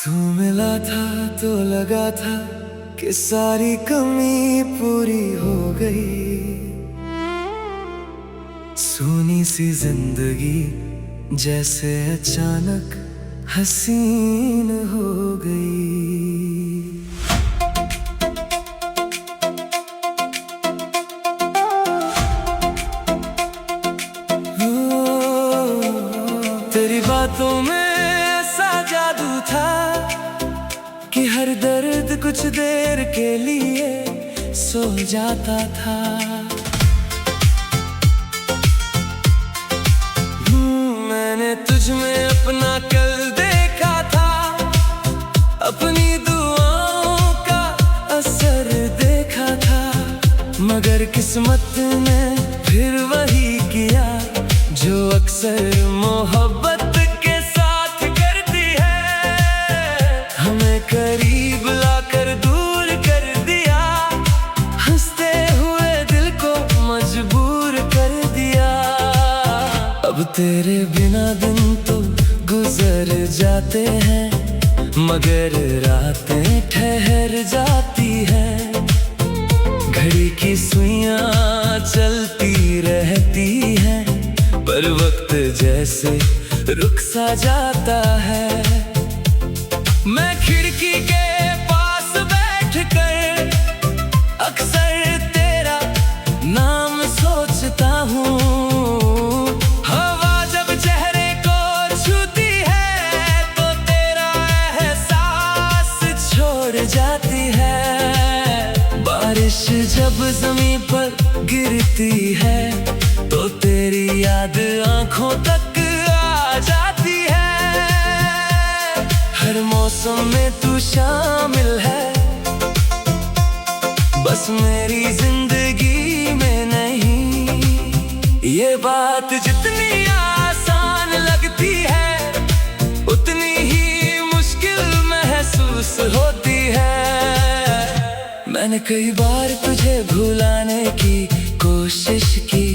तू मिला था तो लगा था कि सारी कमी पूरी हो गई। सूनी सी जिंदगी जैसे अचानक हसीन हो गई। तेरी बातों में ऐसा जादू था कि हर दर्द कुछ देर के लिए सो जाता था। मैंने तुझ में अपना कल देखा था, अपनी दुआओं का असर देखा था, मगर किस्मत ने फिर वही किया जो अक्सर मोहब्बत के साथ करती है। हमें करीब लाकर दूर कर दिया, हंसते हुए दिल को मजबूर कर दिया। अब तेरे बिना दिन तो गुजर जाते हैं, मगर रातें ठहर जाती है। घड़ी की सुइयां चलती रहती हैं, पर वक्त जैसे रुक सा जाता है। मैं खिड़की के पास बैठकर अक्सर तेरा नाम सोचता हूँ। हवा जब चेहरे को छूती है तो तेरा एहसास छोड़ जाती है। बारिश जब ज़मीन पर गिरती है तो तेरी याद आंखों तक आ जाती है। हर मौसम में तू शामिल है, बस मेरी जिंदगी में नहीं। ये बात जितनी आसान लगती है उतनी ही मुश्किल महसूस होती है। मैंने कई बार तुझे भुलाने की कोशिश की,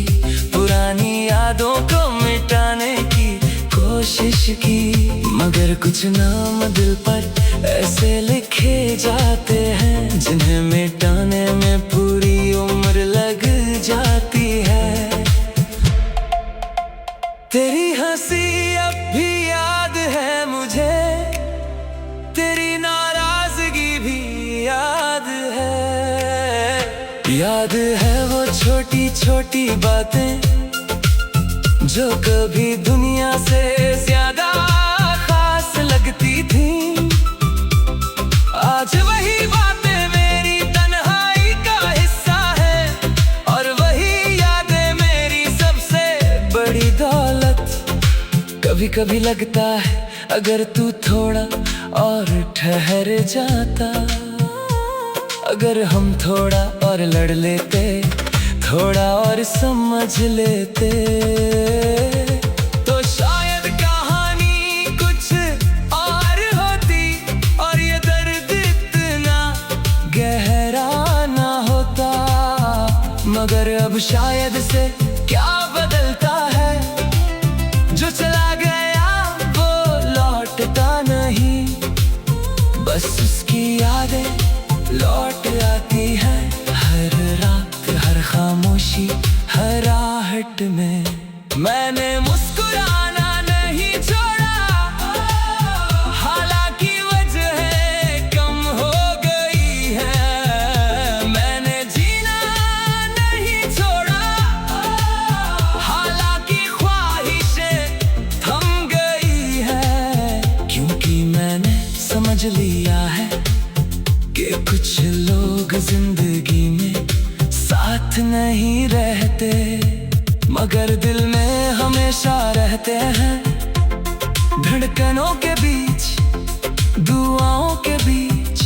पुरानी यादों को मिटाने की कोशिश की, मगर कुछ नाम दिल पर ऐसे लिखे जाते हैं जिन्हें मिटाने में पूरी उम्र लग जाती है। तेरी हंसी अब भी याद है मुझे, तेरी नाराजगी भी याद है। याद है वो छोटी छोटी बातें जो कभी दुनिया से ज्यादा खास लगती थी। आज वही बातें मेरी तन्हाई का हिस्सा है, और वही यादें मेरी सबसे बड़ी दौलत। कभी कभी लगता है अगर तू थोड़ा और ठहर जाता, अगर हम थोड़ा और लड़ लेते, थोड़ा और समझ लेते, तो शायद कहानी कुछ और होती और ये दर्द इतना गहरा ना होता। मगर अब शायद से क्या बदलता है, जो चला गया वो लौटता नहीं, बस उसकी यादें लौट आती है हर रात, हर खामोशी, हर आहट में। मैंने मुस्कुराना नहीं छोड़ा, हालांकि वजह कम हो गई है। मैंने जीना नहीं छोड़ा, हालांकि ख्वाहिशें थम गई है। क्योंकि मैंने समझ लिया है कि कुछ लोग जिंदगी में साथ नहीं रहते, मगर दिल में हमेशा रहते हैं। धड़कनों के बीच, दुआओं के बीच,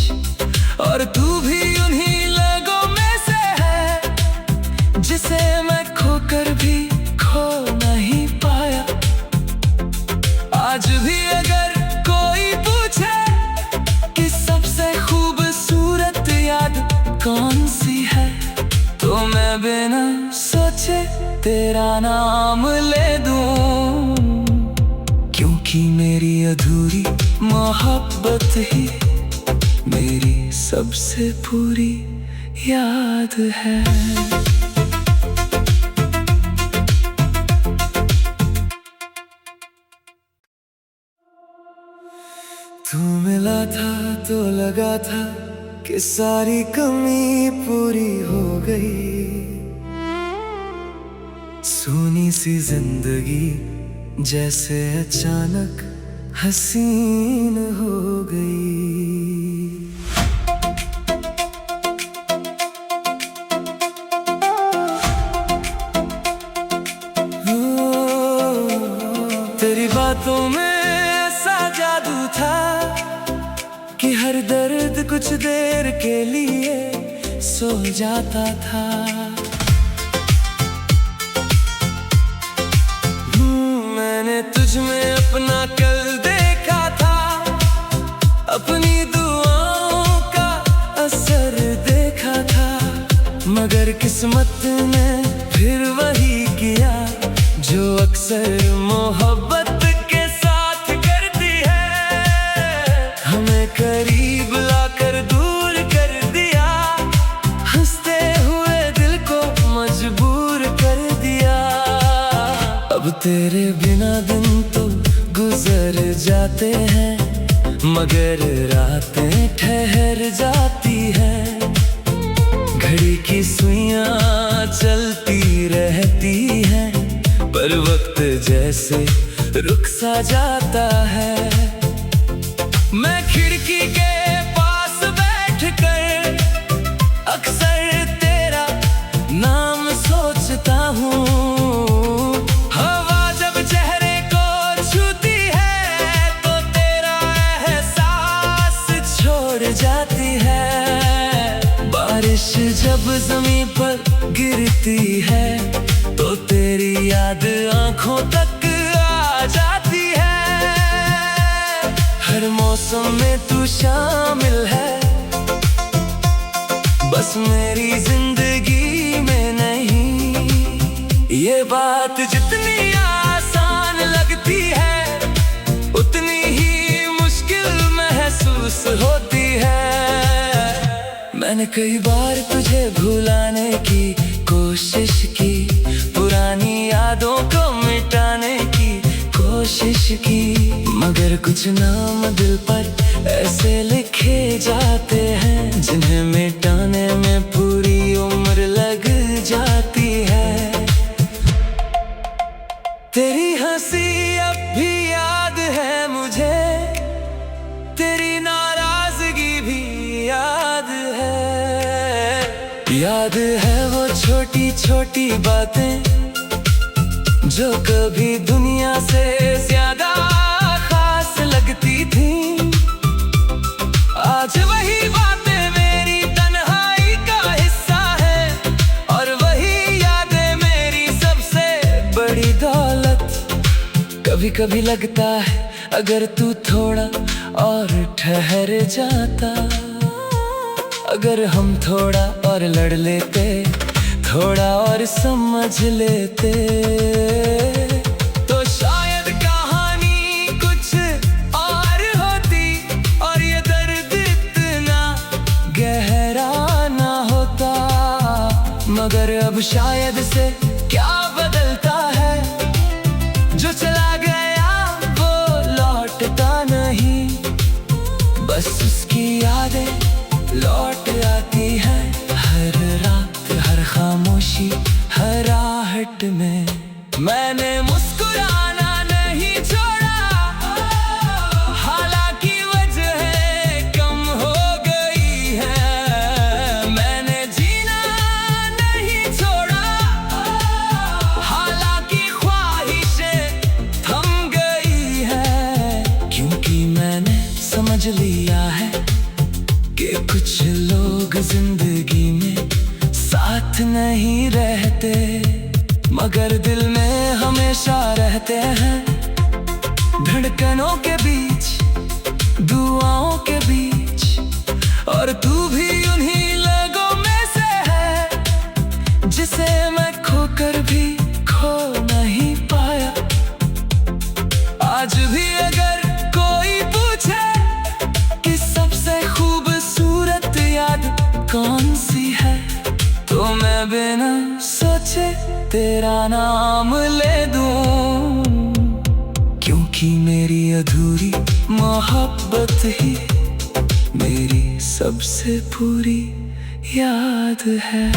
और तू भी उन्हीं लोगों में से है जिसे मैं खोकर भी खो नहीं पाया। आज भी अगर कोई पूछे कि सबसे खूबसूरत याद कौन सी है, तो मैं बिना सोचे तेरा नाम ले दूं। क्योंकि की मेरी अधूरी मोहब्बत ही मेरी सबसे पूरी याद है। तू मिला था तो लगा था कि सारी कमी पूरी हो गई। सूनी सी जिंदगी जैसे अचानक हसीन हो गई। तेरी बातों में ऐसा जादू था कि हर दर्द कुछ देर के लिए सो जाता था। मैंने तुझ में अपना कल देखा था, अपनी दुआओं का असर देखा था, मगर किस्मत ने फिर वही किया जो अक्सर मोहब्बत के साथ करती है। हमें करीब लाकर दूर कर दिया, हंसते हुए दिल को मजबूर कर दिया। अब तेरे बिना दिन तो गुजर जाते हैं, मगर रातें ठहर जाती है। घड़ी की सुइयां चलती रहती हैं, पर वक्त जैसे रुक सा जाता है। मैं खिड़की के पास बैठकर अक्सर तेरा नाम सोचता हूँ। हवा जब चेहरे को छूती है तो तेरा एहसास छोड़ जाती है। बारिश जब जमीन पर गिरती है तो तेरी याद आंखों तक आ जाती है। हर मौसम में तू शामिल है, बस मेरी जिंदगी में नहीं। ये बात जितनी आसान लगती है उतनी ही मुश्किल महसूस होती है। मैंने कई बार तुझे भुलाने की कोशिश की, पुरानी यादों को मिटाने की कोशिश की, मगर कुछ नाम दिल पर ऐसे लिखे जाते हैं जिन्हें मिटाने में पूरी उम्र लग जाती है। तेरी हंसी अब भी याद है मुझे, तेरी नाराजगी भी याद है। याद है वो छोटी छोटी बातें जो कभी दुनिया से ज्यादा खास लगती थी। आज वही बातें मेरी तन्हाई का हिस्सा है, और वही यादें मेरी सबसे बड़ी दौलत। कभी कभी लगता है अगर तू थोड़ा और ठहर जाता, अगर हम थोड़ा और लड़ लेते, थोड़ा और समझ लेते, तो शायद कहानी कुछ और होती और ये दर्द इतना गहरा ना होता। मगर अब शायद से क्या बदलता है, जो चला गया वो लौटता नहीं, बस उसकी यादें लौट आती है हर रात, हर खामोशी, हर आहट में। मैंने मुस्कुराना नहीं छोड़ा, हालांकि वजह कम हो गई है। मैंने जीना नहीं छोड़ा, हालांकि ख्वाहिशें थम गई है। क्योंकि मैंने समझ लिया है कि कुछ लोग जिंदगी में साथ नहीं रहते, मगर दिल में हमेशा रहते हैं। धड़कनों के बीच, दुआओं के बीच, और तू भी उन्हीं लोगों में से है जिसे मैं खोकर भी खो नहीं पाया। आज भी अगर कोई पूछे कि सबसे खूबसूरत याद कौन सी है, तो मैं बिना सोचे तेरा नाम ले दूं, क्योंकि मेरी अधूरी मोहब्बत ही मेरी सबसे पूरी याद है।